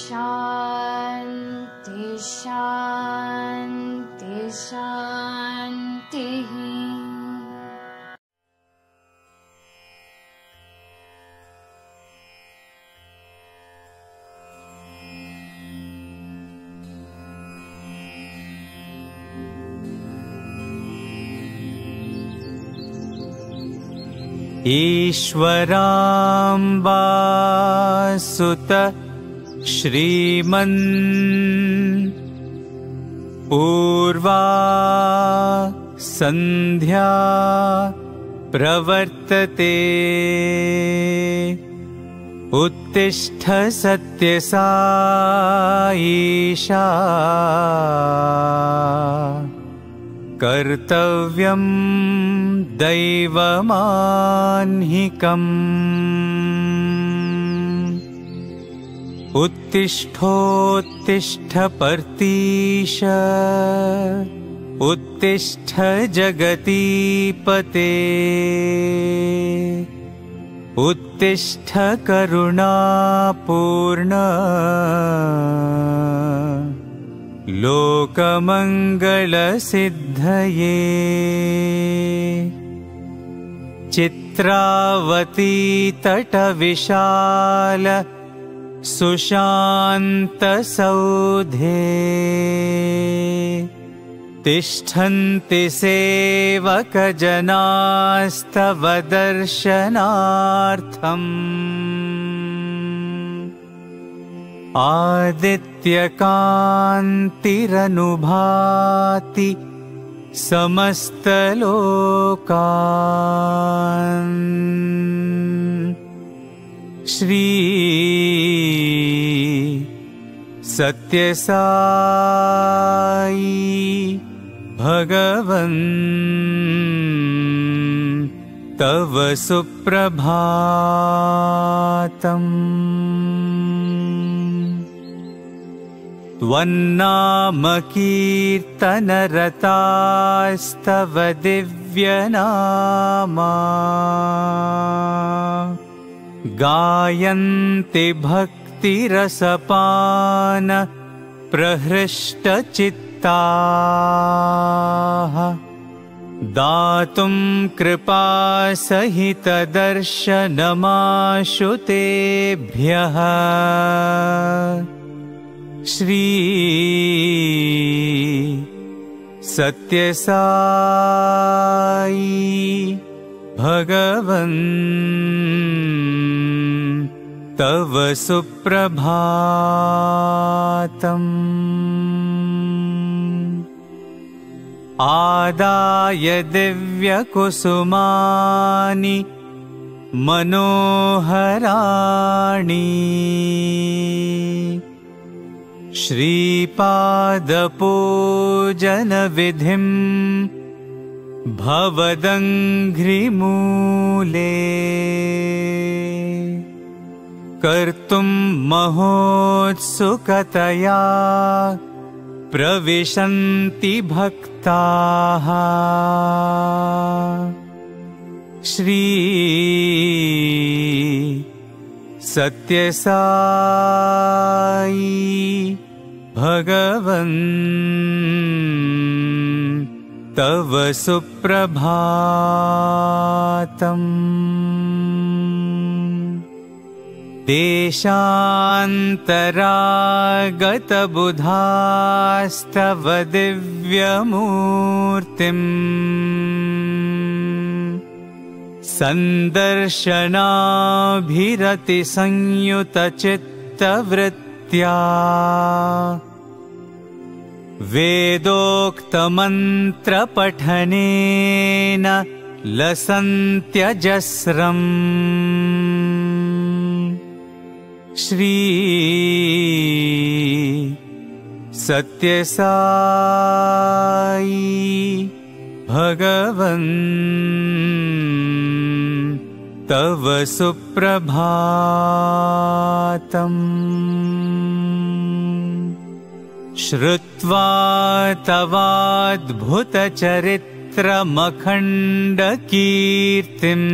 शान्ति शान्ति शान्तिः। ईश्वराम्बा सुत श्रीमन् पूर्वा संध्या प्रवर्तते उत्तिष्ठ सत्यसाईशा कर्तव्यं दैवमान्हिकम् उत्तिष्ठोत्तिष्ठ पर्तीश उत्तिष्ठ जगतीपते उत्तिष्ठ करुणापूर्ण लोकमङ्गलसिद्धये चित्रावती तटविशाल सुशान्तसौधे तिष्ठन्ति सेवकजनास्तव दर्शनार्थम् आदित्यकान्तिरनुभाति समस्तलोकान् श्री सत्यसाई भगवन् तव सुप्रभातम्। त्वन्नाम कीर्तनरतास्तव दिव्यनामा गायन्ति भक्तिरसपान प्रहृष्टचित्ताः दातुं कृपासहितदर्शनमाशु तेभ्यः श्री सत्यसाई भगवन् तव सुप्रभातम्। आदाय दिव्यकुसुमानि मनोहराणि श्रीपादपूजनविधिं भवदङ्घ्रिमूले कर्तुं महोत्सुकतया प्रविशन्ति भक्ताः श्री सत्यसाई भगवन् तव सुप्रभातम्। देशान्तरागतबुधास्तव दिव्यमूर्तिम् सन्दर्शनाभिरतिसंयुतचित्तवृत्त्या वेदोक्तमन्त्रपठनेन लसन्त्यजस्रम् श्री सत्यसाई भगवन् तव सुप्रभातम्। श्रुत्वा तवाद्भुतचरित्रमखण्डकीर्तिम्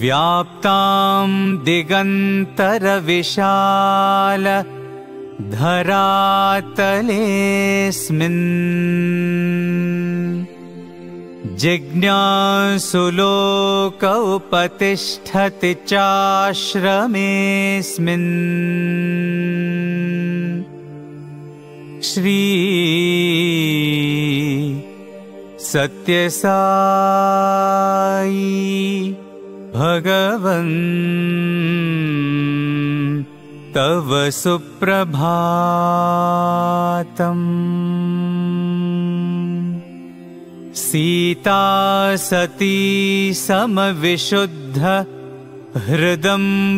व्याप्तां दिगन्तरविशाल धरातलेऽस्मिन् जिज्ञासुलोक उपतिष्ठति चाश्रमेऽस्मिन् श्री सत्यसाई भगवन् तव सुप्रभातम्। सीता सती समविशुद्ध हृदम्बुजाताः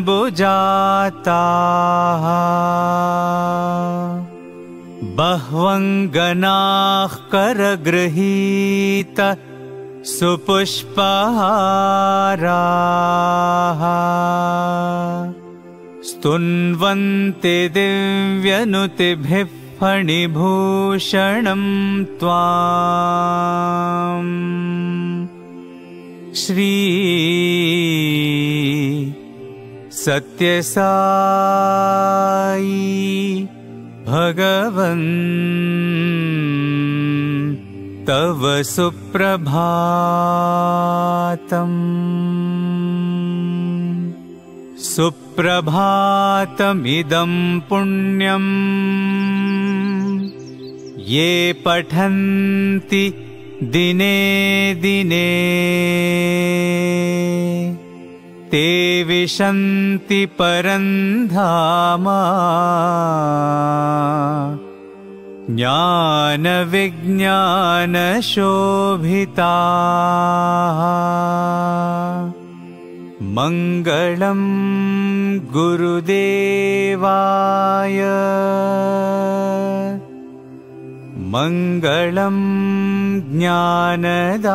बह्वङ्गनाः करगृहीत सुपुष्पहाराः स्तुन्वन्ति दिव्यनुतिभिः फणिभूषणं त्वाम् श्री सत्यसाई भगवन् तव सुप्रभातम्। सुप्रभातमिदं पुण्यं ये पठन्ति दिने दिने ते विशन्ति परं धाम ज्ञानविज्ञानशोभिताः। मङ्गलं गुरुदेवाय मङ्गलं ज्ञानदायिने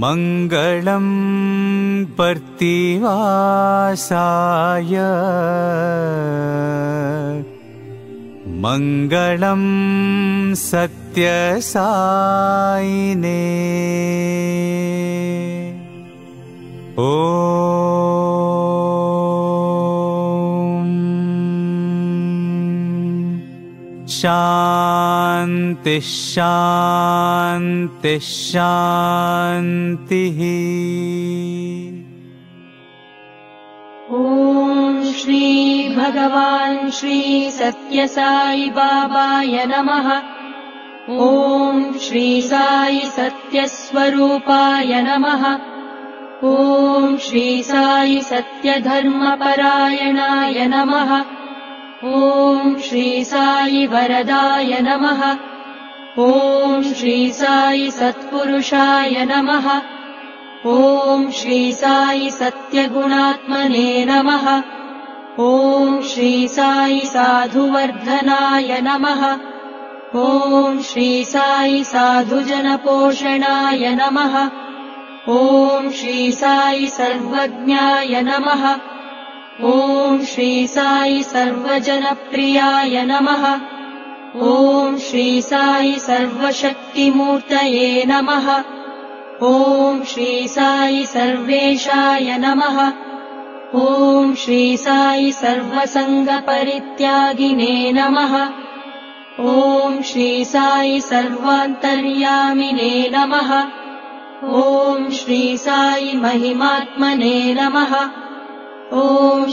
मङ्गलं पर्तिवासाय मङ्गलं सत्यसायिने। ॐ शान्ति शान्ति शान्तिः। ॐ श्री भगवान् श्री सत्यसाई बाबाय नमः। ॐ श्री साई सत्यस्वरूपाय नमः। ॐ श्री साई सत्यधर्मपरायणाय नमः। ॐ श्री साई वरदाय नमः। ॐ श्री साई सत्पुरुषाय नमः। ॐ श्री साई सत्यगुणात्मने नमः। ॐ श्री साई साधुवर्धनाय नमः। ॐ श्री साई साधुजनपोषणाय नमः। ॐ श्री साई सर्वज्ञाय नमः। ॐ श्री साई सर्वजनप्रियाय नमः। ॐ श्री साई सर्वशक्तिमूर्तये नमः। ॐ श्री साई सर्वेशाय नमः। ॐ श्री साई सर्वसङ्गपरित्यागिने नमः। ॐ श्री साई सर्वान्तर्यामिने नमः। ॐ श्री साई महिमात्मने नमः। ॐ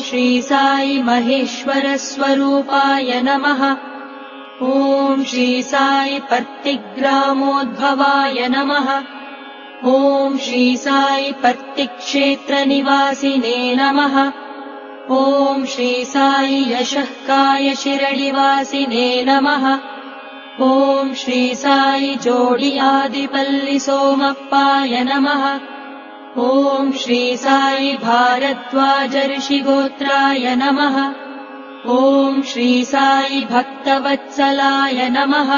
श्री साई महेश्वरस्वरूपाय नमः। ॐ श्री साई पर्तिग्रामोद्भवाय नमः। ॐ श्री साई पर्तिक्षेत्रनिवासिने नमः। ॐ श्री साई यशःकाय शिरडिवासिने नमः। ॐ श्री साई जोडि आदिपल्लि सोमप्पाय नमः। ॐ श्री साई भारद्वाज ऋषिगोत्राय नमः। ॐ श्री साई भक्तवत्सलाय नमः।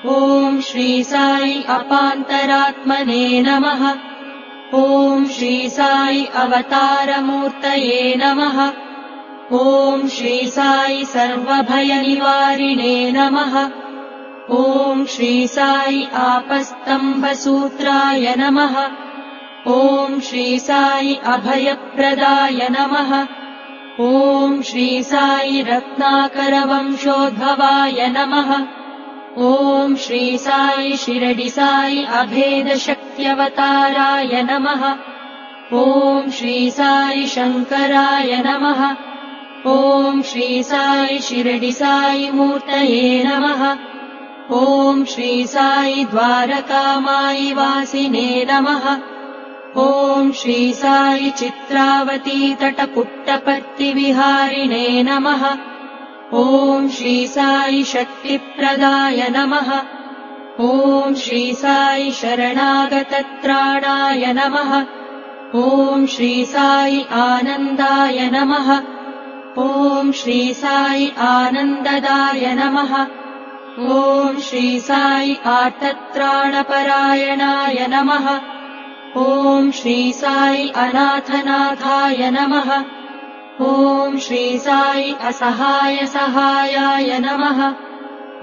ॐ श्री साई अपान्तरात्मने नमः। ॐ श्री साई अवतारमूर्तये नमः। ॐ श्री साई सर्वभयनिवारिणे नमः। ॐ श्री साई आपस्तम्भसूत्राय नमः। ॐ श्री साई अभयप्रदाय नमः। ॐ श्री साई रत्नाकरवंशोद्भवाय नमः। ॐ श्री साई शिरडि साई अभेदशक्त्यवताराय नमः। ॐ श्री साई शङ्कराय नमः। ॐ श्री साई शिरडि साई मूर्तये नमः। ॐ श्री साई द्वारकामायि वासिने नमः। ॐ श्री साई चित्रावती तटपुट्टपर्तिविहारिणे नमः। ॐ श्री साई शक्तिप्रदाय नमः। ॐ श्री साई शरणागतत्राणाय नमः। ॐ श्री साई आनन्दाय नमः। ॐ श्री साई आनन्ददाय नमः। ॐ श्री साई आर्तत्राणपरायणाय नमः। ॐ श्री साई अनाथनाथाय नमः। ॐ श्री साई असहायसहायाय नमः।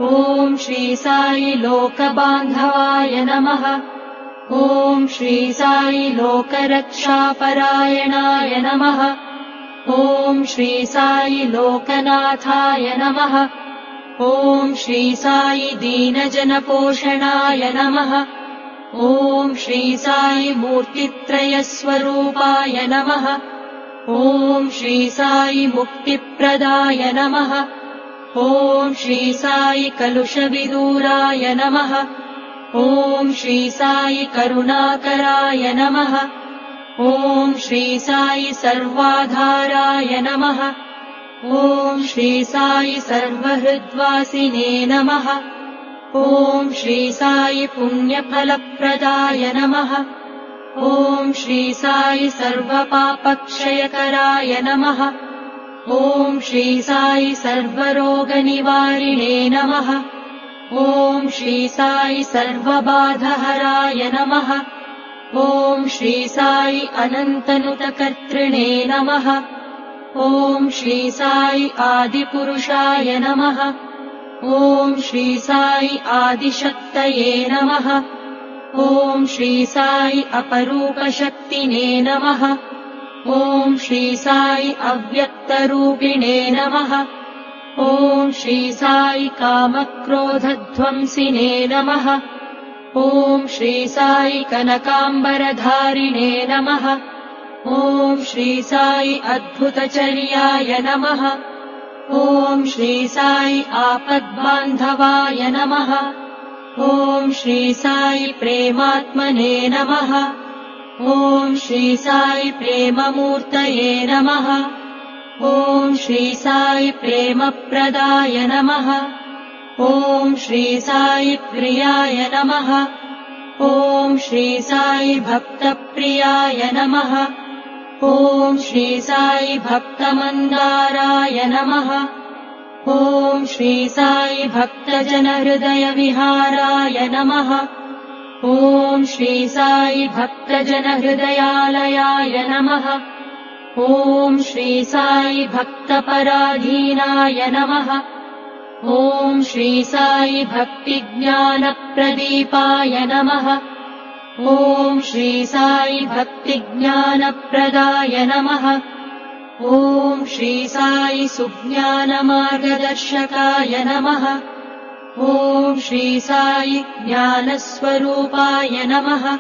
ॐ श्री साई लोकबान्धवाय नमः। ॐ श्री साई लोकरक्षापरायणाय नमः। ॐ श्री साई लोकनाथाय नमः। ॐ श्री साई दीनजनपोषणाय नमः। ॐ श्री साई मूर्तित्रयस्वरूपाय नमः। ॐ श्री साई मुक्तिप्रदाय नमः। ॐ श्री साई कलुषविदूराय नमः। ॐ श्री साई करुणाकराय नमः। ॐ श्री साई सर्वाधाराय नमः। ॐ श्री साई सर्वहृद्वासिने नमः। ॐ श्री साई पुण्यफलप्रदाय नमः। ॐ श्री साई सर्वपापक्षयकराय नमः। ॐ श्री साई सर्वरोगनिवारिणे नमः। ॐ श्री साई सर्वबाधहराय नमः। ॐ श्री साई अनन्तनुतकर्तृणे नमः। ॐ श्री साई आदिपुरुषाय नमः। ॐ श्री साई आदिशक्तये नमः। ॐ श्री साई अपरूपशक्तिने नमः। ॐ श्री साई अव्यक्तरूपिणे नमः। ॐ श्री साई कामक्रोधध्वंसिने नमः। ॐ श्री साई कनकाम्बरधारिणे नमः। ॐ श्री साई अद्भुतचर्याय नमः। ॐ श्री साई आपद्बान्धवाय नमः। ॐ श्री साई प्रेमात्मने नमः। ॐ श्री साई प्रेममूर्तये नमः। ॐ श्री साई प्रेमप्रदाय नमः। ॐ श्री साई प्रियाय नमः। ॐ श्री साई भक्तप्रियाय नमः। ॐ श्री साई भक्तमन्दाराय नमः। ॐ श्री साई भक्तजनहृदयविहाराय नमः। ॐ श्री साई भक्तजनहृदयालयाय नमः। ॐ श्री साई भक्तपराधीनाय नमः। ॐ श्री साई भक्तिज्ञानप्रदीपाय नमः। ॐ श्री साई भक्तिज्ञानप्रदाय नमः। ॐ श्री साई सुज्ञानमार्गदर्शकाय नमः। ॐ श्री साई ज्ञानस्वरूपाय नमः।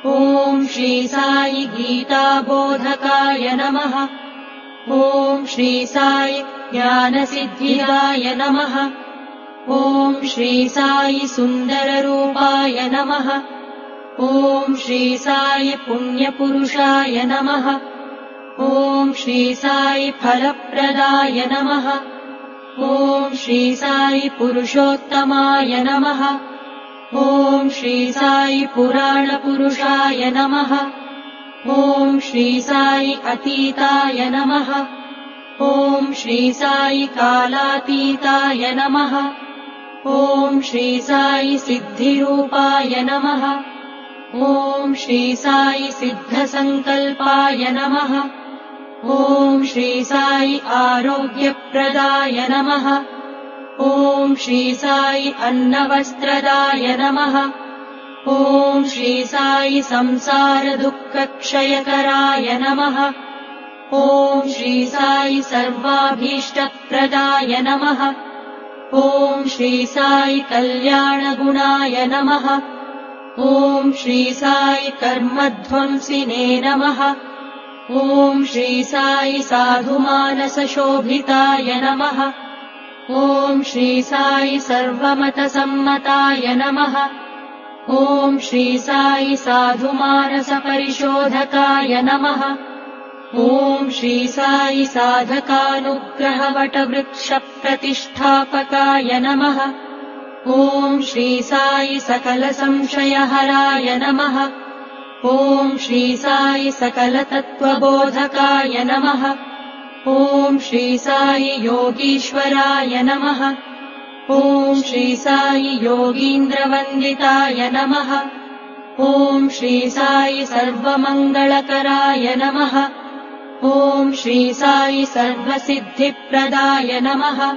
ॐ श्री साई गीताबोधकाय नमः। ॐ श्री साई ज्ञानसिद्धिदाय नमः। ॐ श्री साई सुन्दररूपाय नमः। ॐ श्री साई पुण्यपुरुषाय नमः। ॐ श्री साई फलप्रदाय नमः। ॐ श्री साई पुरुषोत्तमाय नमः। ॐ श्री साई पुराणपुरुषाय नमः। ॐ श्री साई अतीताय नमः। ॐ श्री साई कालातीताय नमः। ॐ श्री साई सिद्धिरूपाय नमः। ॐ श्री साई सिद्धसङ्कल्पाय नमः। ॐ श्री साई आरोग्यप्रदाय नमः। ॐ श्री साई अन्नवस्त्रदाय नमः। ॐ श्री साई संसार दुःखक्षयकराय नमः। ॐ श्री साई सर्वाभीष्टप्रदाय नमः। ॐ श्री साई कल्याणगुणाय नमः। ॐ श्री साई कर्मध्वंसिने नमः। ॐ श्री साई साधुमानसशोभिताय नमः। ॐ श्री साई सर्वमतसम्मताय नमः। ॐ श्री साई साधुमानसपरिशोधकाय नमः। ॐ श्री साई साधकानुग्रहवटवृक्षप्रतिष्ठापकाय नमः। ॐ श्री साई सकलसंशयहराय नमः। ॐ श्री साई सकलतत्त्वबोधकाय नमः। ॐ श्री साई योगीश्वराय नमः। ॐ श्री साई योगीन्द्रवन्दिताय नमः। ॐ श्री साई सर्वमङ्गलकराय नमः। ॐ श्री साई सर्वसिद्धिप्रदाय नमः।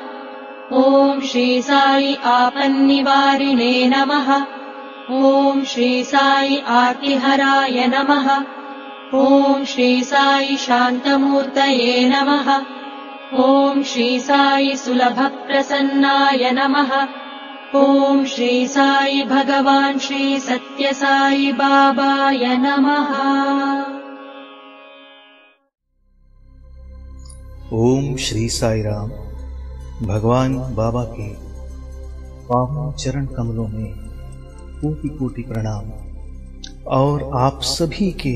ॐ श्री साई आपन्निवारिणे नमः। ॐ श्री साई आर्तिहराय नमः। ॐ श्री साई शान्तमूर्तये नमः। ॐ श्री साई सुलभप्रसन्नाय नमः। ॐ श्री साई भगवान् श्री सत्यसाई बाबाय नमः। ओम श्री साई राम। भगवान बाबा के पावन चरण कमलों में कोटि कोटि प्रणाम और आप सभी के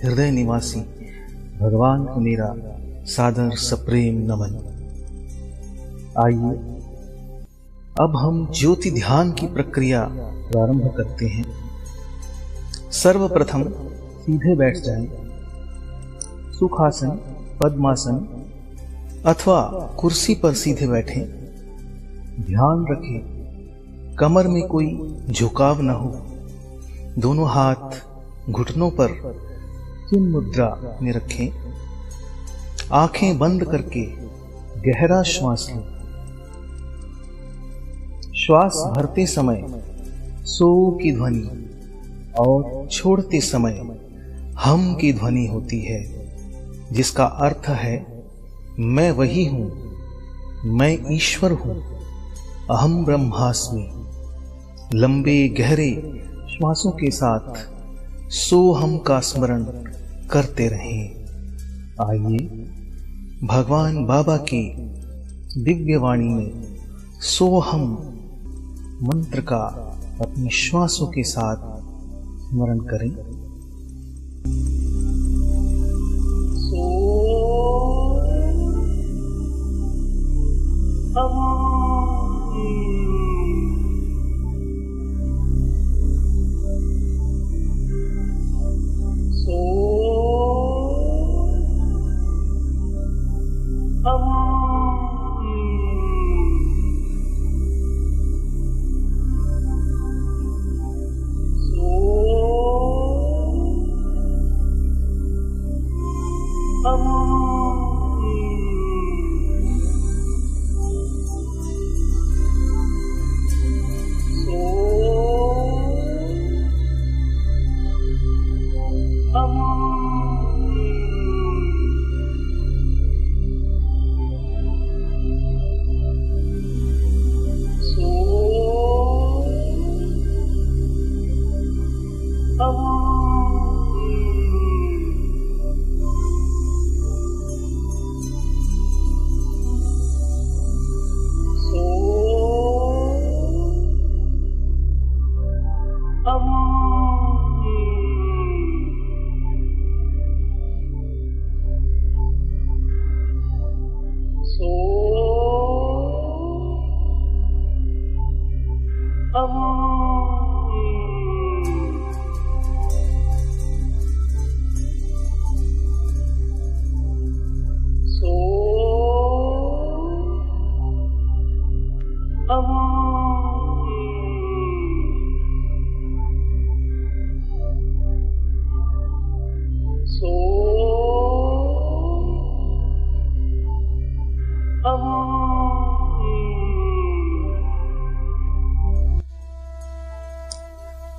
हृदय निवासी भगवान को मेरा सादर सप्रेम नमन। आइए अब हम ज्योति ध्यान की प्रक्रिया प्रारंभ करते हैं। सर्वप्रथम सीधे बैठ जाएं। सुखासन, पद्मासन अथवा कुर्सी पर सीधे बैठें। ध्यान रखें कमर में कोई झुकाव न हो। दोनों हाथ घुटनों पर चिन्ह मुद्रा में रखें। आंखें बंद करके गहरा श्वास लें। श्वास भरते समय सो की ध्वनि और छोड़ते समय हम की ध्वनि होती है, जिसका अर्थ है मैं वही हूं, मैं ईश्वर हूं, अहम ब्रह्मास्मि। लंबे गहरे श्वासों के साथ सोहम का स्मरण करते रहें। आइए भगवान बाबा की दिव्य वाणी में सोहम मंत्र का अपने श्वासों के साथ स्मरण करें।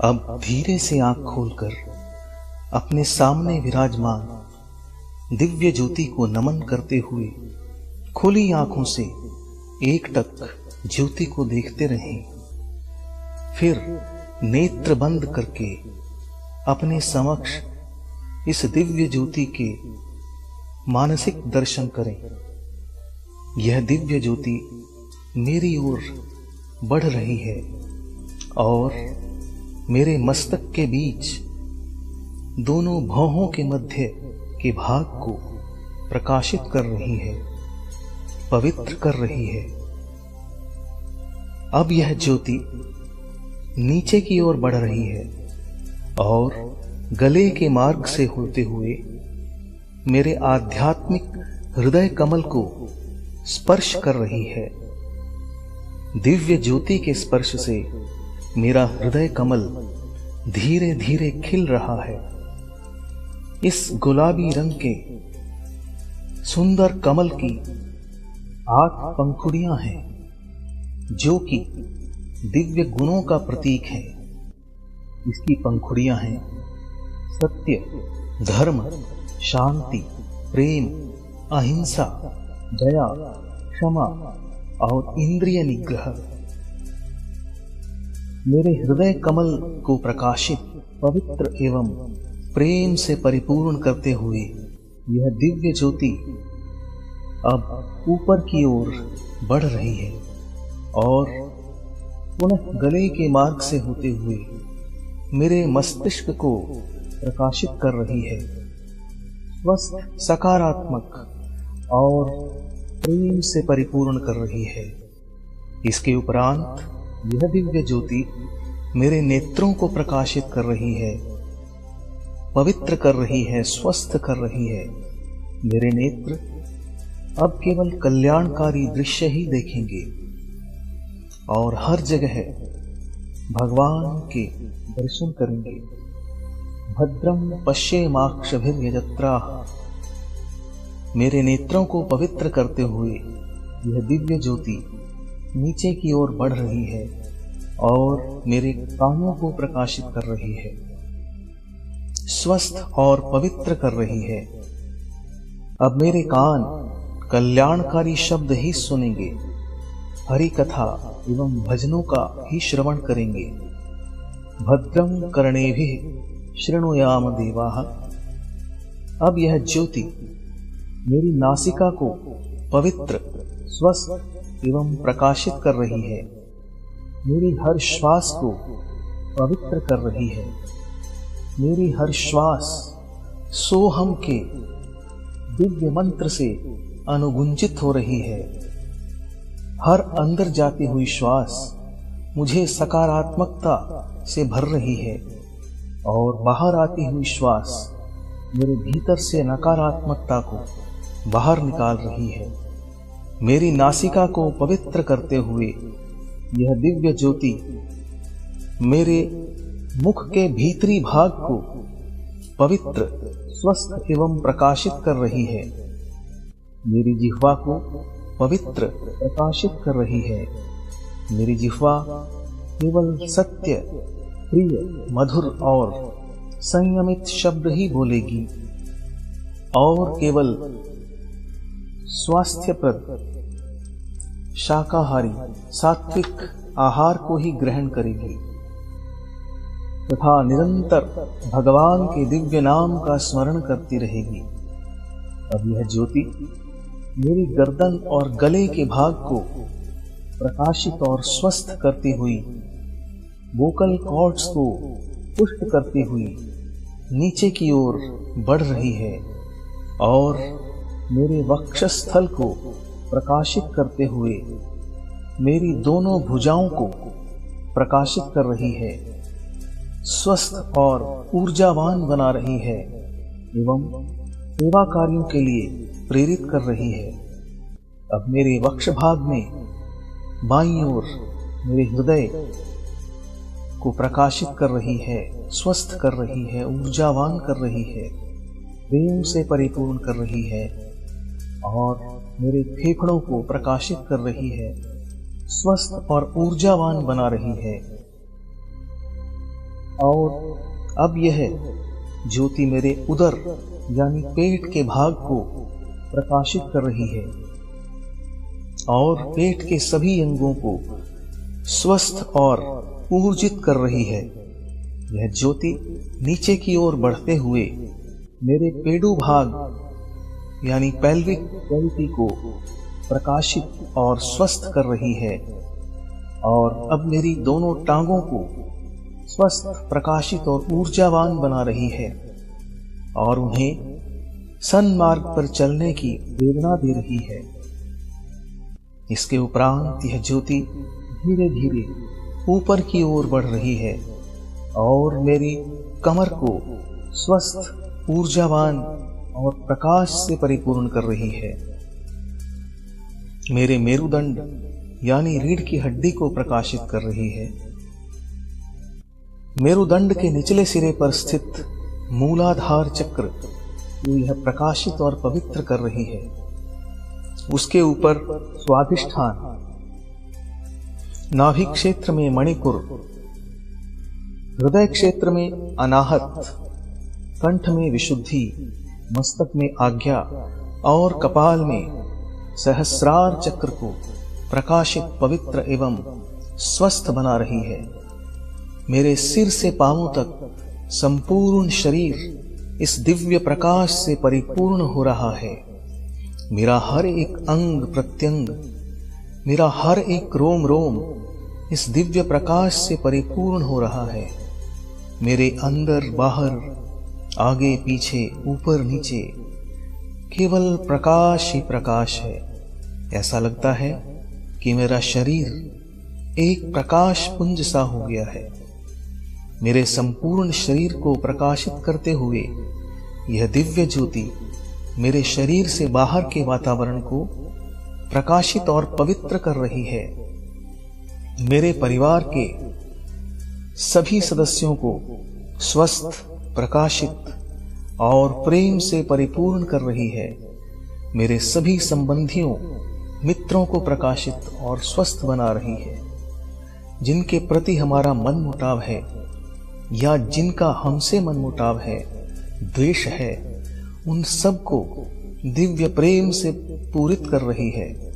अब धीरे से आंख खोलकर अपने सामने विराजमान दिव्य ज्योति को नमन करते हुए खुली आंखों से एकटक ज्योति को देखते रहें। फिर नेत्र बंद करके अपने समक्ष इस दिव्य ज्योति के मानसिक दर्शन करें। यह दिव्य ज्योति मेरी ओर बढ़ रही है और मेरे मस्तक के बीच दोनों भौहों के मध्य के भाग को प्रकाशित कर रही है, पवित्र कर रही है। अब यह ज्योति नीचे की ओर बढ़ रही है और गले के मार्ग से होते हुए मेरे आध्यात्मिक हृदय कमल को स्पर्श कर रही है। दिव्य ज्योति के स्पर्श से मेरा हृदय कमल धीरे धीरे खिल रहा है। इस गुलाबी रंग के सुंदर कमल की 8 पंखुड़ियां हैं, जो कि दिव्य गुणों का प्रतीक है। इसकी पंखुड़ियां हैं सत्य, धर्म, शांति, प्रेम, अहिंसा, दया, क्षमा और इंद्रिय निग्रह। मेरे हृदय कमल को प्रकाशित, पवित्र एवं प्रेम से परिपूर्ण करते हुए यह दिव्य ज्योति अब ऊपर की ओर बढ़ रही है और पुनः गले के मार्ग से होते हुए मेरे मस्तिष्क को प्रकाशित कर रही है, स्वस्थ, सकारात्मक और प्रेम से परिपूर्ण कर रही है। इसके उपरांत यह दिव्य ज्योति मेरे नेत्रों को प्रकाशित कर रही है, पवित्र कर रही है, स्वस्थ कर रही है। मेरे नेत्र अब केवल कल्याणकारी दृश्य ही देखेंगे और हर जगह भगवान के दर्शन करेंगे। भद्रम पश्येमाक्षभिर्यजत्राः। मेरे नेत्रों को पवित्र करते हुए यह दिव्य ज्योति नीचे की ओर बढ़ रही है और मेरे कानों को प्रकाशित कर रही है, स्वस्थ और पवित्र कर रही है। अब मेरे कान कल्याणकारी शब्द ही सुनेंगे, हरि कथा एवं भजनों का ही श्रवण करेंगे। भद्रम कर्णेभिः शृणुयाम देवाः। अब यह ज्योति मेरी नासिका को पवित्र, स्वस्थ एवं प्रकाशित कर रही है, मेरी हर श्वास को पवित्र कर रही है। मेरी हर श्वास सोहम के दिव्य मंत्र से अनुगुंजित हो रही है। हर अंदर जाती हुई श्वास मुझे सकारात्मकता से भर रही है और बाहर आती हुई श्वास मेरे भीतर से नकारात्मकता को बाहर निकाल रही है। मेरी नासिका को पवित्र करते हुए यह दिव्य ज्योति मेरे मुख के भीतरी भाग को पवित्र, स्वस्थ एवं प्रकाशित कर रही है। मेरी जिह्वा को पवित्र, प्रकाशित कर रही है। मेरी जिह्वा केवल सत्य, प्रिय, मधुर और संयमित शब्द ही बोलेगी और केवल स्वास्थ्यप्रद, शाकाहारी, सात्विक आहार को ही ग्रहण करेगी तथा निरंतर भगवान के दिव्य नाम का स्मरण करती रहेगी। अब यह ज्योति मेरी गर्दन और गले के भाग को प्रकाशित और स्वस्थ करती हुई, वोकल कॉर्ड्स को पुष्ट करती हुई नीचे की ओर बढ़ रही है और मेरे वक्षस्थल को प्रकाशित करते हुए मेरी दोनों भुजाओं को प्रकाशित कर रही है, स्वस्थ और ऊर्जावान बना रही है एवं सेवा कार्यों के लिए प्रेरित कर रही है। अब मेरे वक्ष भाग में बाईं ओर मेरे हृदय को प्रकाशित कर रही है, स्वस्थ कर रही है, ऊर्जावान कर रही है, प्रेम से परिपूर्ण कर रही है और मेरे फेफड़ों को प्रकाशित कर रही है, स्वस्थ और ऊर्जावान बना रही है। और अब यह ज्योति मेरे उदर यानी पेट के भाग को प्रकाशित कर रही है और पेट के सभी अंगों को स्वस्थ और ऊर्जित कर रही है। यह ज्योति नीचे की ओर बढ़ते हुए मेरे पेडू भाग यानी पेल्विक कैविटी को प्रकाशित और स्वस्थ कर रही है और अब मेरी दोनों टांगों को स्वस्थ, प्रकाशित और ऊर्जावान बना रही है और उन्हें सन्मार्ग पर चलने की प्रेरणा दे रही है। इसके उपरांत यह ज्योति धीरे धीरे ऊपर की ओर बढ़ रही है और मेरी कमर को स्वस्थ, ऊर्जावान और प्रकाश से परिपूर्ण कर रही है। मेरे मेरुदंड यानी रीढ़ की हड्डी को प्रकाशित कर रही है। मेरुदंड के निचले सिरे पर स्थित मूलाधार चक्र को यह प्रकाशित और पवित्र कर रही है। उसके ऊपर स्वाधिष्ठान, नाभि क्षेत्र में मणिपुर, हृदय क्षेत्र में अनाहत, कंठ में विशुद्धि, मस्तक में आज्ञा और कपाल में सहस्रार चक्र को प्रकाशित, पवित्र एवं स्वस्थ बना रही है। मेरे सिर से पांवों तक संपूर्ण शरीर इस दिव्य प्रकाश से परिपूर्ण हो रहा है। मेरा हर एक अंग प्रत्यंग, मेरा हर एक रोम रोम इस दिव्य प्रकाश से परिपूर्ण हो रहा है। मेरे अंदर बाहर, आगे पीछे, ऊपर नीचे केवल प्रकाश ही प्रकाश है। ऐसा लगता है कि मेरा शरीर एक प्रकाश पुंज सा हो गया है। मेरे संपूर्ण शरीर को प्रकाशित करते हुए यह दिव्य ज्योति मेरे शरीर से बाहर के वातावरण को प्रकाशित और पवित्र कर रही है। मेरे परिवार के सभी सदस्यों को स्वस्थ, प्रकाशित और प्रेम से परिपूर्ण कर रही है। मेरे सभी संबंधियों, मित्रों को प्रकाशित और स्वस्थ बना रही है। जिनके प्रति हमारा मनमुटाव है या जिनका हमसे मनमुटाव है, द्वेष है, उन सबको दिव्य प्रेम से पूरित कर रही है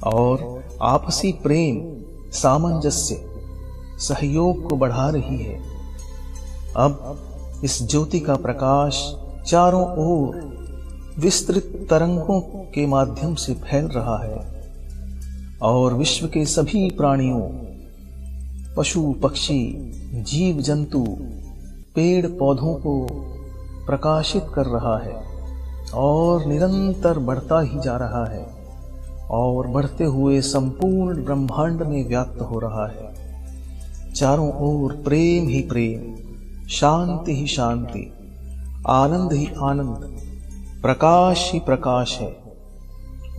और आपसी प्रेम, सामंजस्य, सहयोग को बढ़ा रही है। अब इस ज्योति का प्रकाश चारों ओर विस्तृत तरंगों के माध्यम से फैल रहा है और विश्व के सभी प्राणियों, पशु पक्षी, जीव जंतु, पेड़ पौधों को प्रकाशित कर रहा है और निरंतर बढ़ता ही जा रहा है और बढ़ते हुए संपूर्ण ब्रह्मांड में व्याप्त हो रहा है। चारों ओर प्रेम ही प्रेम, शांति ही शांति, आनंद ही आनंद, प्रकाश ही प्रकाश है।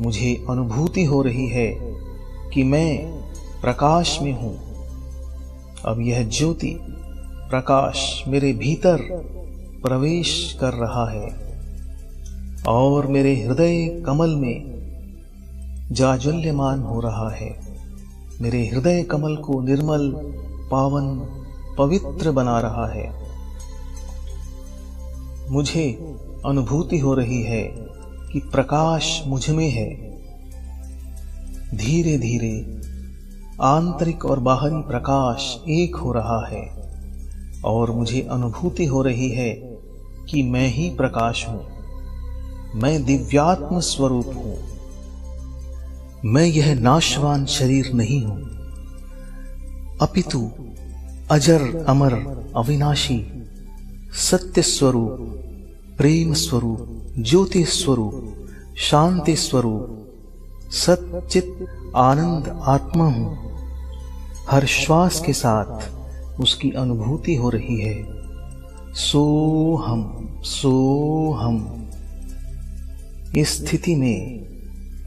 मुझे अनुभूति हो रही है कि मैं प्रकाश में हूं। अब यह ज्योति प्रकाश मेरे भीतर प्रवेश कर रहा है और मेरे हृदय कमल में जाज्वल्यमान हो रहा है। मेरे हृदय कमल को निर्मल, पावन, पवित्र बना रहा है। मुझे अनुभूति हो रही है कि प्रकाश मुझ में है। धीरे धीरे आंतरिक और बाहरी प्रकाश एक हो रहा है और मुझे अनुभूति हो रही है कि मैं ही प्रकाश हूं। मैं दिव्यात्म स्वरूप हूं। मैं यह नाशवान शरीर नहीं हूं, अपितु अजर अमर अविनाशी सत्य स्वरूप, प्रेम स्वरूप, ज्योति स्वरूप, शांति स्वरूप, सच्चित आनंद आत्मा हूं। हर श्वास के साथ उसकी अनुभूति हो रही है। सोहम सोहम। इस स्थिति में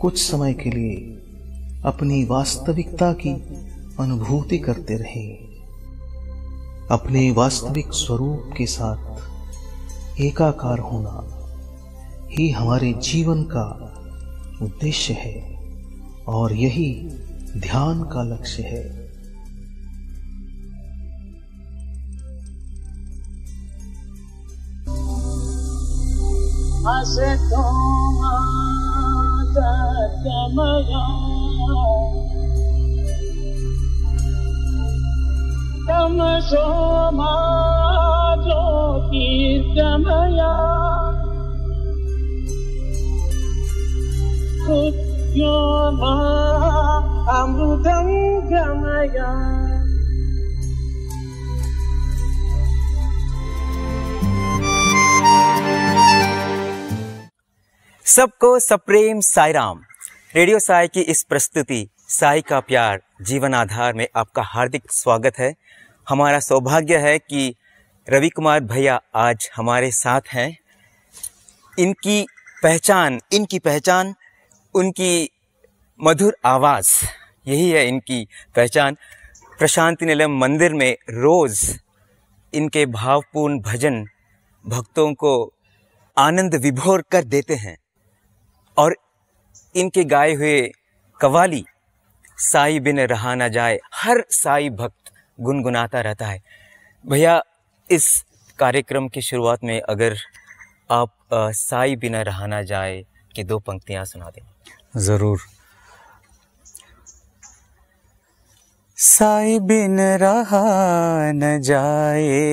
कुछ समय के लिए अपनी वास्तविकता की अनुभूति करते रहें। अपने वास्तविक स्वरूप के साथ एकाकार होना ही हमारे जीवन का उद्देश्य है और यही ध्यान का लक्ष्य है। असतो मा सद्गमया तमसो मा ज्योतिर्गमया मृत्योर्मा अमृतं गमया। सबको सप्रेम साई राम। रेडियो साई की इस प्रस्तुति साई का प्यार जीवन आधार में आपका हार्दिक स्वागत है। हमारा सौभाग्य है कि रवि कुमार भैया आज हमारे साथ हैं। इनकी पहचान उनकी मधुर आवाज़, यही है इनकी पहचान। प्रशांति निलयम मंदिर में रोज़ इनके भावपूर्ण भजन भक्तों को आनंद विभोर कर देते हैं और इनके गाए हुए कव्वाली साई बिन रहा न जाए हर साई भक्त गुनगुनाता रहता है। भैया, इस कार्यक्रम की शुरुआत में अगर आप साई बिन रहा न जाए की 2 पंक्तियां सुना दें। जरूर। साई बिन रहा न जाए,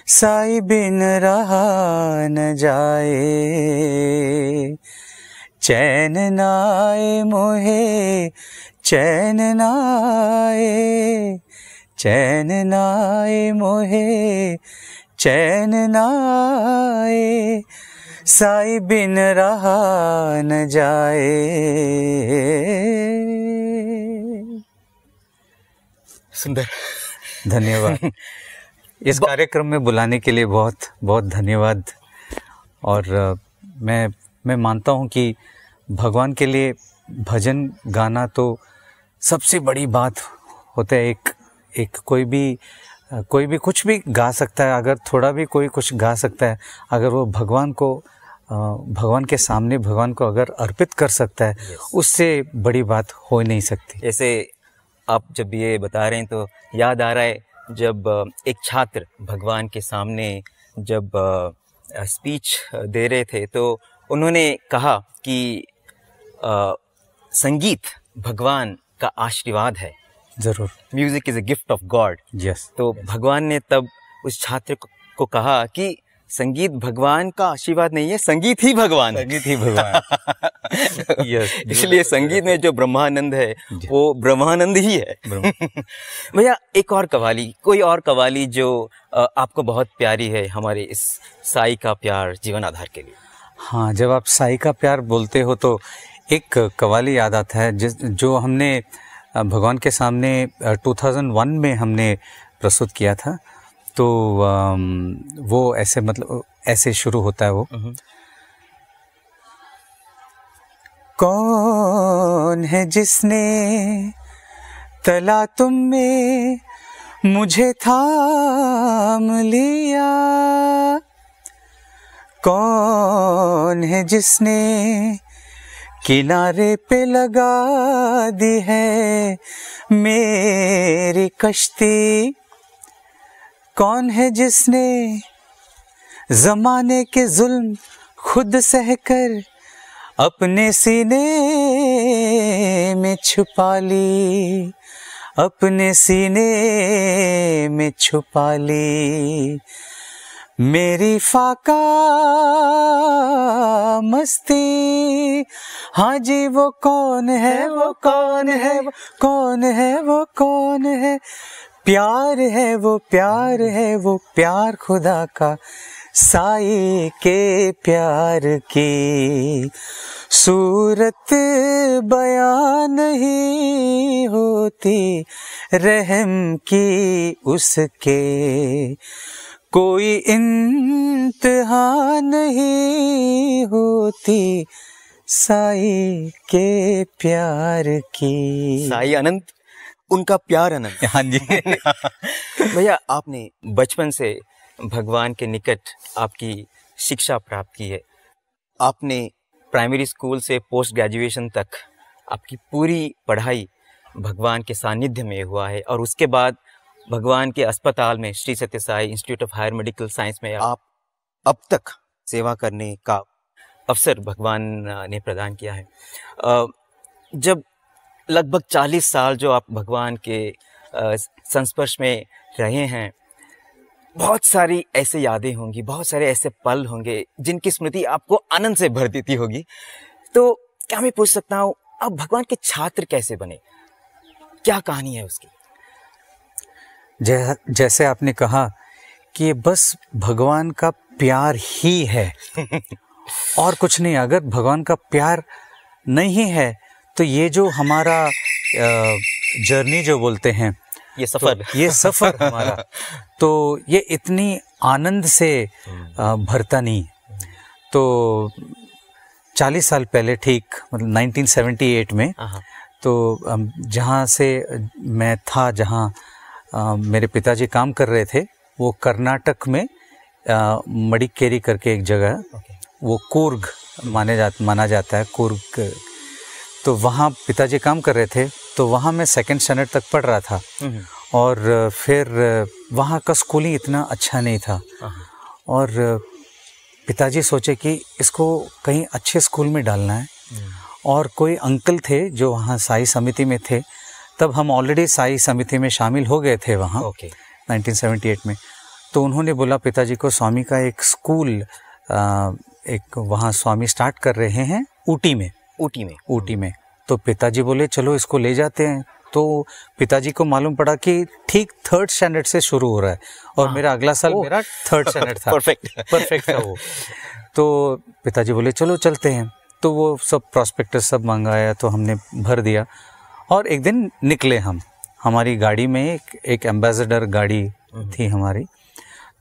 साई बिन रहा न जाए, चैन नाए मोहे, चैन नाए, चैन नाए मोहे, चैन नाए, साई बिन रहा न जाए। सुंदर, धन्यवाद। इस कार्यक्रम में बुलाने के लिए बहुत बहुत धन्यवाद। और मैं मानता हूँ कि भगवान के लिए भजन गाना तो सबसे बड़ी बात होता है। एक कोई भी कुछ भी गा सकता है, अगर थोड़ा भी कोई कुछ गा सकता है, अगर वो भगवान के सामने भगवान को अगर अर्पित कर सकता है, उससे बड़ी बात हो नहीं सकती। ऐसे आप जब ये बता रहे हैं तो याद आ रहा है, जब एक छात्र भगवान के सामने जब स्पीच दे रहे थे तो उन्होंने कहा कि संगीत भगवान का आशीर्वाद है। जरूर। Music is a gift of God. Yes. तो भगवान ने तब उस छात्र को कहा कि संगीत भगवान का आशीर्वाद नहीं है, संगीत ही भगवान है। संगीत ही भगवान। यस। इसलिए संगीत में जो ब्रह्मानंद है वो ब्रह्मानंद ही है। भैया, एक और कव्वाली, कोई और कव्वाली जो आपको बहुत प्यारी है हमारे इस साई का प्यार जीवन आधार के लिए। हाँ, जब आप साई का प्यार बोलते हो तो एक कव्वाली याद आता है जो हमने भगवान के सामने 2001 में हमने प्रस्तुत किया था। तो वो ऐसे मतलब ऐसे शुरू होता है वो। कौन है जिसने तला तुम में मुझे थाम लिया, कौन है जिसने किनारे पे लगा दी है मेरी कश्ती, कौन है जिसने ज़माने के जुल्म खुद सहकर अपने सीने में छुपा ली, अपने सीने में छुपा ली। मेरी फाका मस्ती, हाँ जी वो कौन है, वो कौन है, वो कौन है, वो कौन है, प्यार है वो, प्यार है वो, प्यार खुदा का, साई के प्यार की सूरत बयान नहीं होती, रहम की उसके कोई इंतहा नहीं होती, साई के प्यार की। साई अनंत, उनका प्यार अनंत। हाँ जी। भैया, आपने बचपन से भगवान के निकट आपकी शिक्षा प्राप्त की है। आपने प्राइमरी स्कूल से पोस्ट ग्रेजुएशन तक आपकी पूरी पढ़ाई भगवान के सानिध्य में हुआ है और उसके बाद भगवान के अस्पताल में Shri Sathya Sai institute of higher medical science में आप अब तक सेवा करने का अवसर भगवान ने प्रदान किया है। जब लगभग 40 साल जो आप भगवान के संस्पर्श में रहे हैं, बहुत सारी ऐसे यादें होंगी, बहुत सारे ऐसे पल होंगे जिनकी स्मृति आपको आनंद से भर देती होगी। तो क्या मैं पूछ सकता हूँ, आप भगवान के छात्र कैसे बने? क्या कहानी है उसकी? जैसे आपने कहा कि ये बस भगवान का प्यार ही है और कुछ नहीं। अगर भगवान का प्यार नहीं है तो ये जो हमारा जर्नी जो बोलते हैं, ये सफ़र तो ये सफ़र हमारा तो ये इतनी आनंद से भरता नहीं। तो 40 साल पहले, ठीक मतलब 1978 में, तो जहाँ से मैं था, जहाँ मेरे पिताजी काम कर रहे थे, वो कर्नाटक में मडिकेरी करके एक जगह है, वो कूर्ग माना जाता है, कूर्ग। तो वहाँ पिताजी काम कर रहे थे, तो वहाँ मैं 2nd स्टैंडर्ड तक पढ़ रहा था और फिर वहाँ का स्कूलिंग इतना अच्छा नहीं था और पिताजी सोचे कि इसको कहीं अच्छे स्कूल में डालना है। और कोई अंकल थे जो वहाँ साई समिति में थे, तब हम ऑलरेडी साई समिति में शामिल हो गए थे वहाँ 1978 में। तो उन्होंने बोला पिताजी को, स्वामी का एक स्कूल एक वहाँ स्वामी स्टार्ट कर रहे हैं ऊटी में। तो पिताजी बोले चलो इसको ले जाते हैं। तो पिताजी को मालूम पड़ा कि ठीक 3rd स्टैंडर्ड से शुरू हो रहा है और मेरा अगला साल मेरा 3rd स्टैंडर्ड था। परफेक्ट था वो। तो पिताजी बोले चलो चलते हैं। तो वो सब प्रॉस्पेक्टस सब मंगाया, तो हमने भर दिया और एक दिन निकले हम। हमारी गाड़ी में एक एम्बेसडर गाड़ी थी हमारी,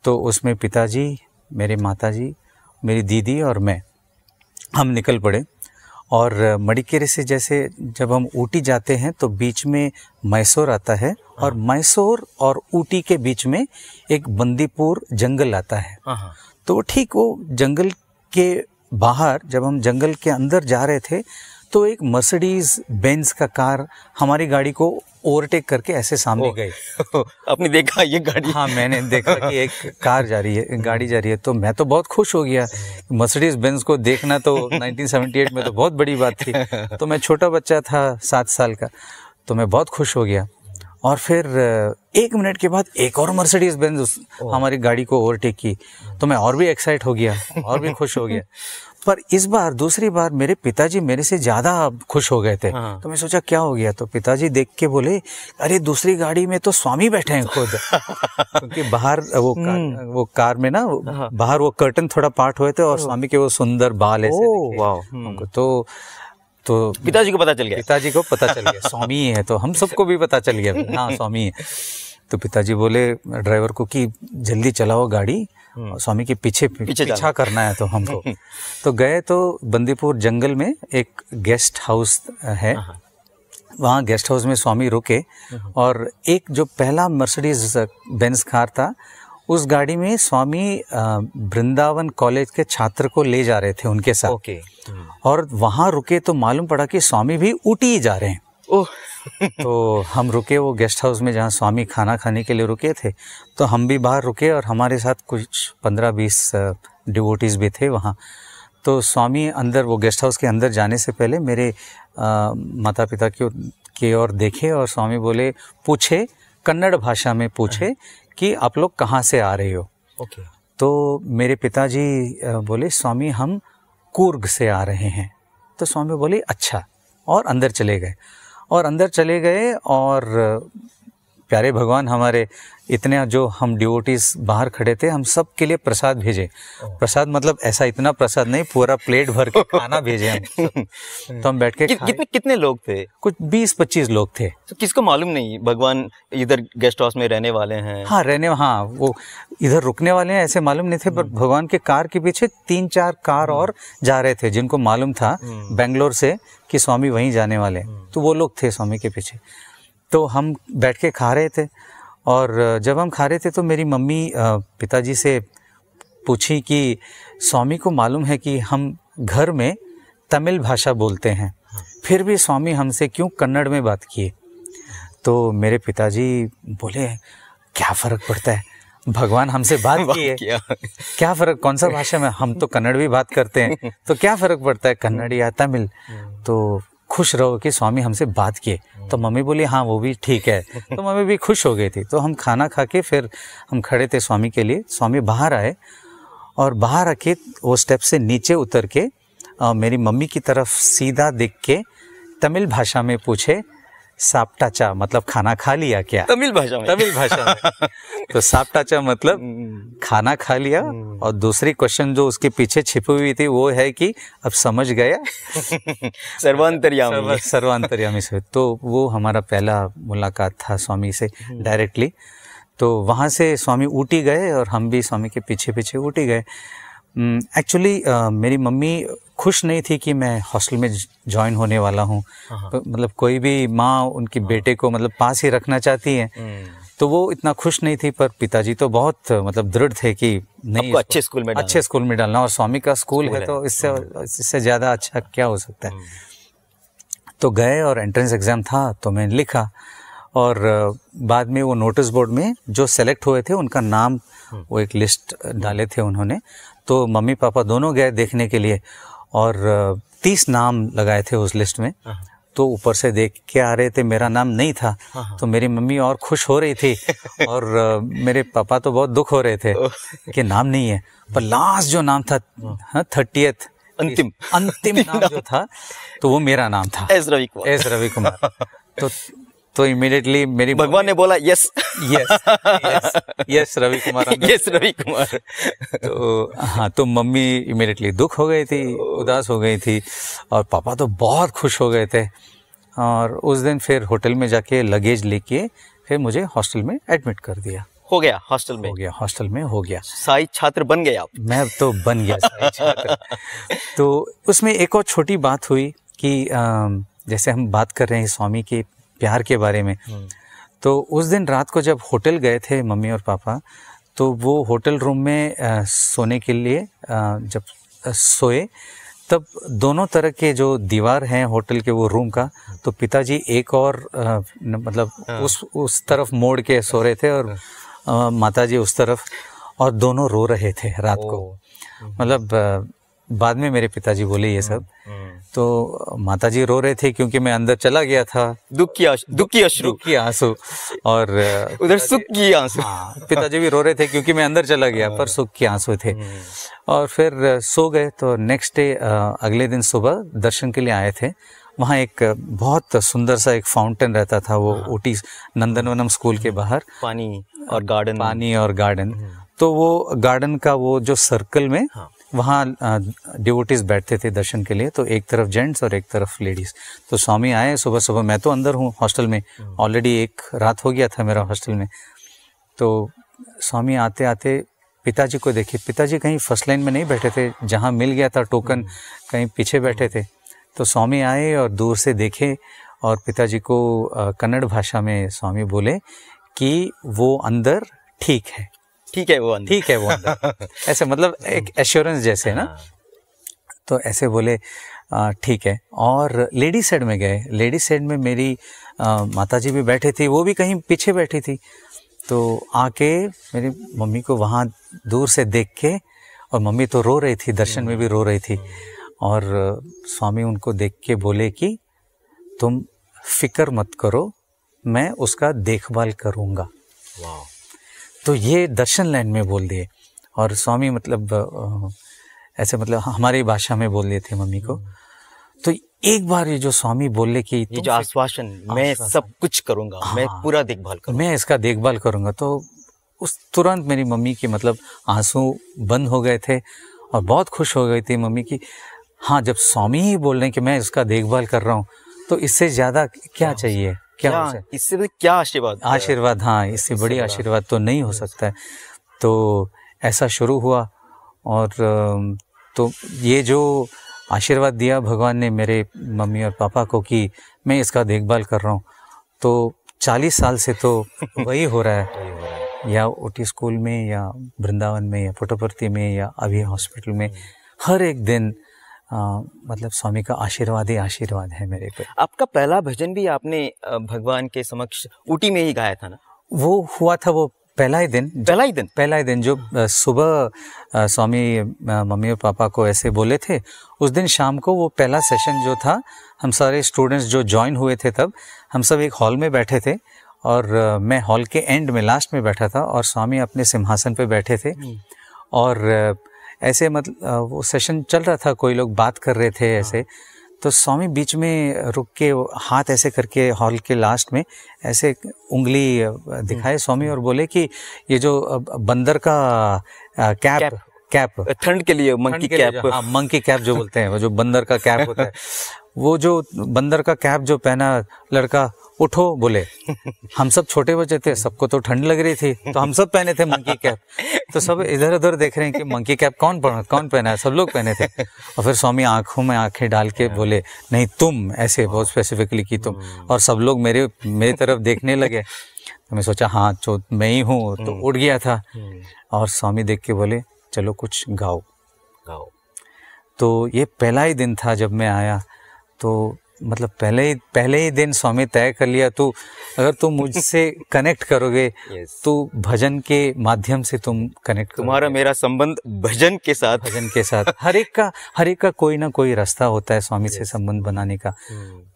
तो उसमें पिताजी, मेरे माताजी, मेरी दीदी और मैं, हम निकल पड़े। और मडिकेरी से जैसे जब हम ऊटी जाते हैं तो बीच में मैसूर आता है और मैसूर और ऊटी के बीच में एक बंदीपुर जंगल आता है। तो ठीक वो जंगल के बाहर, जब हम जंगल के अंदर जा रहे थे, तो एक मर्सिडीज बेंज का कार हमारी गाड़ी को ओवरटेक करके ऐसे सामने गई। आपने देखा ये गाड़ी? हाँ, मैंने देखा कि एक कार जा रही है, गाड़ी जा रही है। तो मैं तो बहुत खुश हो गया। मर्सिडीज बेंज को देखना तो 1978 में तो बहुत बड़ी बात थी। तो मैं छोटा बच्चा था, 7 साल का, तो मैं बहुत खुश हो गया। और फिर 1 मिनट के बाद एक और मर्सिडीज बेंज हमारी गाड़ी को ओवरटेक की, तो मैं और भी एक्साइट हो गया और भी खुश हो गया। पर इस बार दूसरी बार मेरे पिताजी मेरे से ज़्यादा खुश हो गए थे। तो मैं सोचा क्या हो गया, तो पिताजी देख के बोले, अरे दूसरी गाड़ी में तो स्वामी बैठे हैं खुद। क्योंकि बाहर वो कार में ना बाहर वो कर्टन थोड़ा पार्ट हुए थे और स्वामी के वो सुंदर बाल ऐसे दिखे। तो पिताजी को पता चल गया? पिताजी को पता चल गया स्वामी है, तो हम सबको भी पता चल गया हाँ स्वामी है। तो पिताजी बोले ड्राइवर को कि जल्दी चलाओ गाड़ी, स्वामी के पीछा करना है तो हमको। तो गए, तो बंदीपुर जंगल में एक गेस्ट हाउस है, वहाँ गेस्ट हाउस में स्वामी रुके और एक जो पहला मर्सिडीज बेंज कार था, उस गाड़ी में स्वामी वृंदावन कॉलेज के छात्र को ले जा रहे थे उनके साथ। और वहाँ रुके तो मालूम पड़ा कि स्वामी भी ऊटी जा रहे हैं। तो हम रुके वो गेस्ट हाउस में जहाँ स्वामी खाना खाने के लिए रुके थे। तो हम भी बाहर रुके और हमारे साथ कुछ 15-20 डिवोटीज भी थे वहाँ। तो स्वामी अंदर, वो गेस्ट हाउस के अंदर जाने से पहले मेरे माता पिता की ओर देखे और स्वामी बोले, पूछे, कन्नड़ भाषा में पूछे कि आप लोग कहाँ से आ रहे हो। तो मेरे पिताजी बोले, स्वामी हम कूर्ग से आ रहे हैं। तो स्वामी बोले अच्छा, और अंदर चले गए। और प्यारे भगवान हमारे, इतने जो हम डिवोटीज बाहर खड़े थे, हम सब के लिए प्रसाद भेजे। प्रसाद मतलब ऐसा इतना प्रसाद नहीं, पूरा प्लेट भर के खाना भेजे हम। तो हम बैठ के कितने लोग थे? कुछ 20-25 लोग थे। तो किसको मालूम नहीं भगवान इधर गेस्ट हाउस में रहने वाले हैं? हाँ, वो इधर रुकने वाले हैं ऐसे मालूम नहीं थे, पर भगवान के कार के पीछे 3-4 कार और जा रहे थे, जिनको मालूम था बेंगलोर से कि स्वामी वहीं जाने वाले। तो वो लोग थे स्वामी के पीछे। तो हम बैठ के खा रहे थे और जब हम खा रहे थे तो मेरी मम्मी पिताजी से पूछी कि स्वामी को मालूम है कि हम घर में तमिल भाषा बोलते हैं, फिर भी स्वामी हमसे क्यों कन्नड़ में बात किए। तो मेरे पिताजी बोले क्या फ़र्क पड़ता है, भगवान हमसे बात की है, किया। क्या फर्क, कौन सा भाषा में, हम तो कन्नड़ भी बात करते हैं, तो क्या फर्क पड़ता है कन्नड़ या तमिल, तो खुश रहो कि स्वामी हमसे बात किए। तो मम्मी बोली हाँ वो भी ठीक है, तो मम्मी भी खुश हो गई थी। तो हम खाना खा के फिर हम खड़े थे स्वामी के लिए, स्वामी बाहर आए और बाहर आके वो स्टेप से नीचे उतर के मेरी मम्मी की तरफ सीधा देख के तमिल भाषा में पूछे साप्टाचा मतलब खाना खा लिया क्या, तमिल भाषा में। तमिल भाषा में। तो साप्टाचा मतलब खाना खा लिया, और दूसरी क्वेश्चन जो उसके पीछे छिपी हुई थी वो है कि अब समझ गया सर्वांतर्यामी। सर्वांतर्यामी से। तो वो हमारा पहला मुलाकात था स्वामी से डायरेक्टली। तो वहाँ से स्वामी ऊटी गए और हम भी स्वामी के पीछे पीछे ऊटी गए। एक्चुअली मेरी मम्मी खुश नहीं थी कि मैं हॉस्टल में ज्वाइन होने वाला हूँ। मतलब कोई भी माँ उनकी बेटे को मतलब पास ही रखना चाहती है, तो वो इतना खुश नहीं थी। पर पिताजी तो बहुत मतलब दृढ़ थे कि नहीं, अच्छे स्कूल में डालना, और स्वामी का स्कूल है तो इससे ज़्यादा अच्छा क्या हो सकता है। तो गए और एंट्रेंस एग्ज़ाम था तो मैंने लिखा, और बाद में वो नोटिस बोर्ड में जो सेलेक्ट हुए थे उनका नाम वो एक लिस्ट डाले थे उन्होंने। तो मम्मी पापा दोनों गए देखने के लिए, और 30 नाम लगाए थे उस लिस्ट में। तो ऊपर से देख के आ रहे थे, मेरा नाम नहीं था। तो मेरी मम्मी और खुश हो रही थी और मेरे पापा तो बहुत दुख हो रहे थे कि नाम नहीं है। पर लास्ट जो नाम था 30th अंतिम नाम जो था, तो वो मेरा नाम था, एस रवि कुमार। तो इमीडिएटली मेरी भगवान ने बोला यस रवि कुमार, यस रवि कुमार। तो हाँ, तो मम्मी इमीडिएटली दुख हो गई थी, उदास हो गई थी, और पापा तो बहुत खुश हो गए थे। और उस दिन फिर होटल में जाके लगेज लेके फिर मुझे हॉस्टल में एडमिट कर दिया। हो गया हॉस्टल में हो गया। साई छात्र बन गए आप? मैं तो बन गया साई छात्र। तो उसमें एक और छोटी बात हुई कि जैसे हम बात कर रहे हैं स्वामी के प्यार के बारे में, तो उस दिन रात को जब होटल गए थे मम्मी और पापा, तो वो होटल रूम में सोने के लिए जब सोए, तब दोनों तरह के जो दीवार हैं होटल के वो रूम का, तो पिताजी एक और मतलब उस तरफ मोड़ के सो रहे थे, और माताजी उस तरफ, और दोनों रो रहे थे रात को। मतलब बाद में मेरे पिताजी बोले ये सब। तो माताजी रो रहे थे क्योंकि मैं अंदर चला गया था, दुख की आंसू, और उधर सुख की आंसू। पिताजी भी रो रहे थे क्योंकि मैं अंदर चला गया, पर सुख के आंसू थे। और फिर सो गए। तो नेक्स्ट डे अगले दिन सुबह दर्शन के लिए आए थे। वहाँ एक बहुत सुंदर सा एक फाउंटेन रहता था, वो ऊटी नंदनवनम स्कूल के बाहर, पानी और गार्डन। तो वो गार्डन का वो जो सर्कल में वहाँ डिवोटीज बैठते थे दर्शन के लिए, तो एक तरफ जेंट्स और एक तरफ लेडीज। तो स्वामी आए सुबह सुबह, मैं तो अंदर हूँ हॉस्टल में, ऑलरेडी एक रात हो गया था मेरा हॉस्टल में। तो स्वामी आते आते पिताजी को देखे, पिताजी कहीं फर्स्ट लाइन में नहीं बैठे थे, जहाँ मिल गया था टोकन कहीं पीछे बैठे थे। तो स्वामी आए और दूर से देखे, और पिताजी को कन्नड़ भाषा में स्वामी बोले कि वो अंदर ठीक है वो अंदर। ऐसे मतलब एक एश्योरेंस जैसे ना। तो ऐसे बोले ठीक है। और लेडी साइड में गए, लेडी साइड में मेरी माताजी भी बैठे थी, वो भी कहीं पीछे बैठी थी। तो आके मेरी मम्मी को वहाँ दूर से देख के, और मम्मी तो रो रही थी, दर्शन में भी रो रही थी, और स्वामी उनको देख के बोले कि तुम फिक्र मत करो, मैं उसका देखभाल करूँगा। तो ये दर्शन लाइन में बोल दिए। और स्वामी मतलब ऐसे मतलब हमारी भाषा में बोल दिए थे मम्मी को। तो एक बार ये जो स्वामी बोले कि ये जो आश्वासन, मैं सब कुछ करूँगा, मैं पूरा देखभाल करूँगा, मैं इसका देखभाल करूँगा, तो उस तुरंत मेरी मम्मी की मतलब आंसू बंद हो गए थे, और बहुत खुश हो गई थी मम्मी की। हाँ, जब स्वामी ही बोल रहे हैं कि मैं इसका देखभाल कर रहा हूँ, तो इससे ज़्यादा क्या चाहिए, इससे भी क्या आशीर्वाद। हाँ, इससे बड़ी आशीर्वाद तो नहीं हो सकता है। तो ऐसा शुरू हुआ, और तो ये जो आशीर्वाद दिया भगवान ने मेरे मम्मी और पापा को कि मैं इसका देखभाल कर रहा हूँ, तो 40 साल से तो वही हो रहा है। या ऊटी स्कूल में, या वृंदावन में, या पुट्टपर्थी में, या अभी हॉस्पिटल में, हर एक दिन मतलब स्वामी का आशीर्वाद ही आशीर्वाद है मेरे पे। आपका पहला भजन भी आपने भगवान के समक्ष ऊटी में ही गाया था ना? वो हुआ था, वो पहला ही दिन जो सुबह स्वामी मम्मी और पापा को ऐसे बोले थे, उस दिन शाम को वो पहला सेशन जो था, हम सारे स्टूडेंट्स जो ज्वाइन हुए थे तब हम सब एक हॉल में बैठे थे और मैं हॉल के एंड में लास्ट में बैठा था और स्वामी अपने सिंहासन पे बैठे थे और ऐसे मतलब वो सेशन चल रहा था, कोई लोग बात कर रहे थे ऐसे, तो स्वामी बीच में रुक के हाथ ऐसे करके हॉल के लास्ट में ऐसे उंगली दिखाए स्वामी और बोले कि ये जो बंदर का कैप ठंड के लिए मंकी कैप, हाँ मंकी कैप जो बोलते हैं, वो जो बंदर का कैप होता है, वो जो बंदर का कैप जो पहना लड़का, उठो बोले। हम सब छोटे बच्चे थे, सबको तो ठंड लग रही थी, तो हम सब पहने थे मंकी कैप, तो सब इधर उधर देख रहे हैं कि मंकी कैप कौन पहना है, सब लोग पहने थे। और फिर स्वामी आंखों में आंखें डाल के बोले नहीं तुम, ऐसे बहुत स्पेसिफिकली कि तुम, और सब लोग मेरी तरफ देखने लगे। तो मैं सोचा हाँ जो मैं ही हूँ, तो उठ गया था और स्वामी देख के बोले चलो कुछ गाओ। तो ये पहला ही दिन था जब मैं आया, तो मतलब पहले ही दिन स्वामी तय कर लिया, तो अगर तुम मुझसे कनेक्ट करोगे तो भजन के माध्यम से तुम कनेक्ट, तुम्हारा मेरा संबंध भजन के साथ हर एक का कोई ना कोई रास्ता होता है स्वामी से संबंध बनाने का।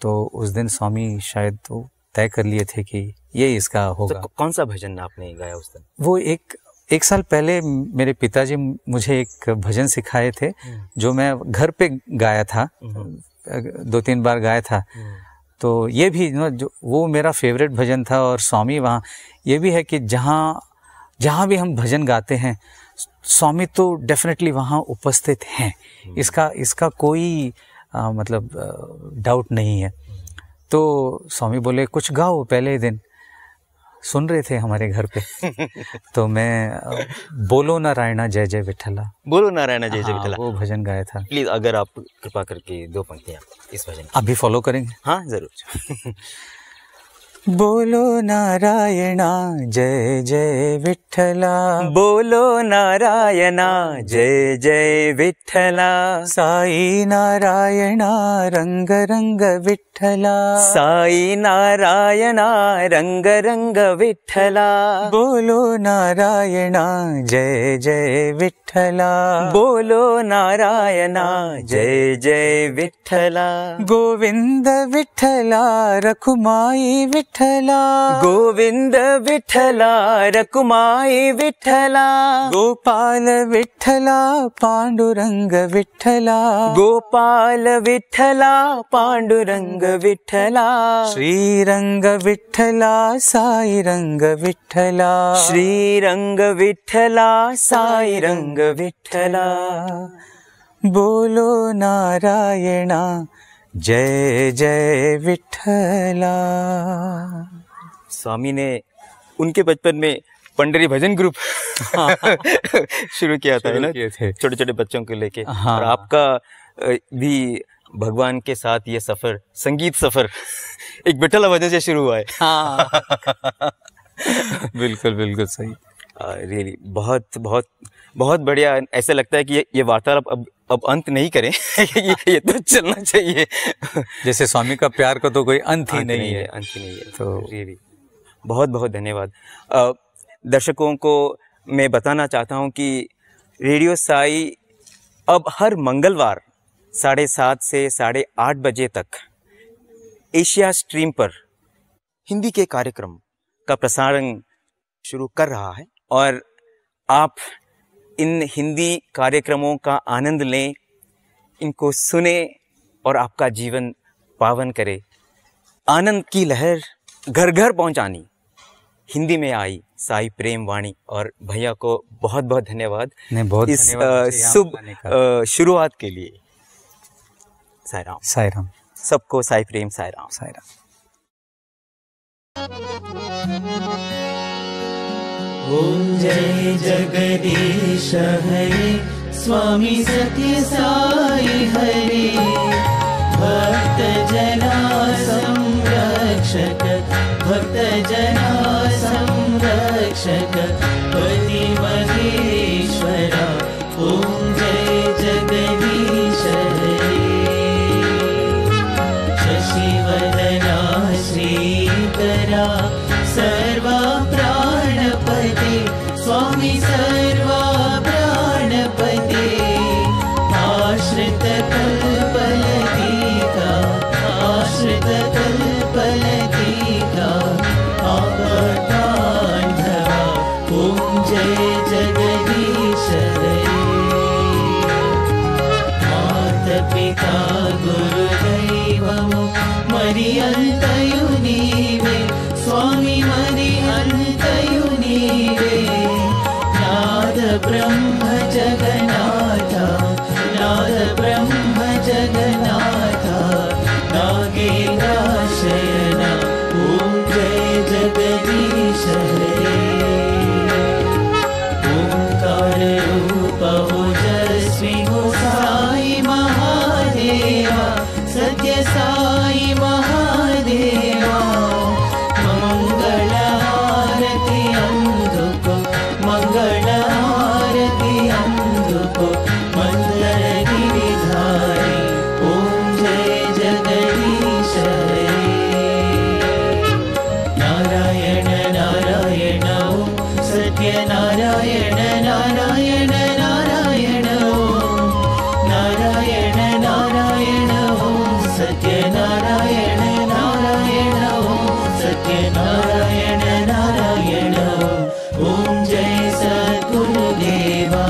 तो उस दिन स्वामी शायद तो तय कर लिए थे कि ये इसका होगा। तो कौन सा भजन आपने गाया उस दिन? वो एक साल पहले मेरे पिताजी मुझे एक भजन सिखाए थे, जो मैं घर पे गाया था, 2-3 बार गाया था। तो ये भी जो वो मेरा फेवरेट भजन था। और स्वामी वहाँ ये भी है कि जहाँ भी हम भजन गाते हैं स्वामी तो डेफिनेटली वहाँ उपस्थित हैं, इसका कोई मतलब डाउट नहीं है। तो स्वामी बोले कुछ गाओ, पहले दिन सुन रहे थे हमारे घर पे। तो मैं बोलो नारायणा जय जय विठला, वो भजन गाया था। प्लीज अगर आप कृपा करके 2 पंक्तियां इस भजन की। अभी फॉलो करेंगे? हाँ जरूर। बोलो नारायणा जय जय विठला, बोलो नारायणा जय जय विठला, साई नारायणा रंग रंग विठला, साई नारायणा रंग रंग विठला, बोलो नारायणा जय जय विठला, बोलो नारायणा जय जय विठला, गोविंद विठला रखुमाई विठला, गोविंद विठला रकुमाई विठला, गोपाल विठला पांडुरंग विठला, गोपाल विठला पांडुरंग विठला, श्रीरंग विठला साई रंग विठला, श्रीरंग विठला साई रंग विठला, बोलो नारायणा जय जय विठला। स्वामी ने उनके बचपन में पंडरी भजन ग्रुप शुरू किया था ना, छोटे छोटे बच्चों को लेके। हाँ। और आपका भी भगवान के साथ ये सफर, संगीत सफर एक विठला भजन से शुरू हुआ है। हाँ। बिल्कुल सही। रियली बहुत बहुत बहुत बढ़िया। ऐसा लगता है कि ये वार्तालाप अब अंत नहीं करें। ये तो चलना चाहिए। जैसे स्वामी का प्यार का तो कोई अंत ही नहीं है। तो रियली बहुत बहुत धन्यवाद। दर्शकों को मैं बताना चाहता हूँ कि रेडियो साई अब हर मंगलवार 7:30 से 8:30 बजे तक एशिया स्ट्रीम पर हिंदी के कार्यक्रम का प्रसारण शुरू कर रहा है और आप इन हिंदी कार्यक्रमों का आनंद लें, इनको सुने और आपका जीवन पावन करे। आनंद की लहर घर घर पहुंचानी हिंदी में आई साई प्रेम वाणी। और भैया को बहुत बहुत धन्यवाद इस शुभ शुरुआत के लिए। साई राम। साई राम। सबको साई प्रेम। साई राम। साई राम। ओम जय जगदीश हरे, स्वामी सत्य साई हरे, भक्त जना संरक्षक, भक्त जना संरक्षक, पति महेश्वरा। ओम जय जगदीश हरे, शशिवदना श्रीकरा, सर्वा प्राणपते, ब्रह्म जगन्नाथा नाद ब्रह्म जगन्नाथा नागेन्द्राशयन ॐ जय जगदीश हरे ओंकार रूप ओजस्वी हो साई महादेवा सत्य साई महादेवा मंगल आरती अंधुको मंगल आरती अंधुको मंदर गिरिधारी ओम जय जगदीश हरे नारायण नारायण ओम सत्य नारायण नारायण नारायण ओम नारायण नारायण ओम सत्य नारायण नारायण ओम सत्य नारायण नारायण ओम जय सद्गुरुदेवा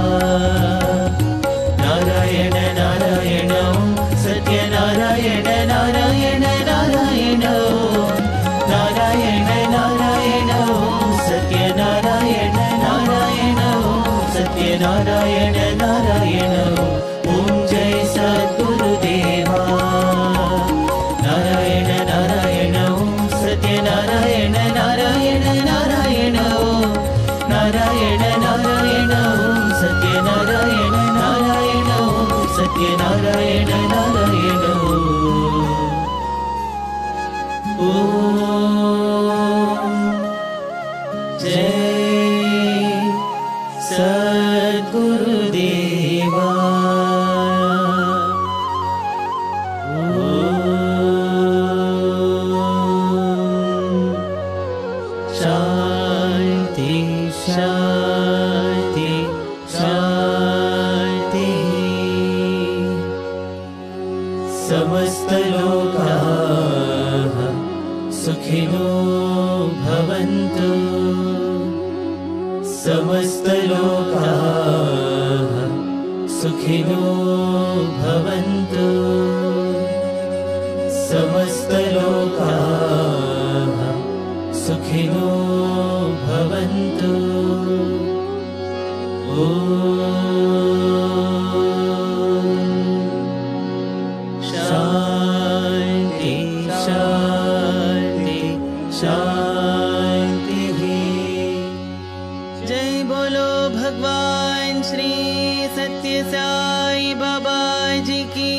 नारायण नारायण ओम सत्य नारायण नारायण नारायण ओम नारायण नारायण ओम सत्य नारायण नारायण ओम सत्य नारायण नारायण ओम जय सद्गुरुदेवा नारायण नारायण ओम सत्य नारायण नारायण नारायण ओम नारायण नारायण ओम सत्य नारायण नारायण ओम सत्य नारायण नारायण ओम जय सद्गुरुदेवा शांति शांति शांति समस्त लोकाः सुखिनो भवन्तु समस्त लोकाः सुखिनो भवन्तु समस्त लोकाः सुखिनो भवन्तु शांति शांति शांति जय बोलो भगवान श्री सत्य साई बाबा जी की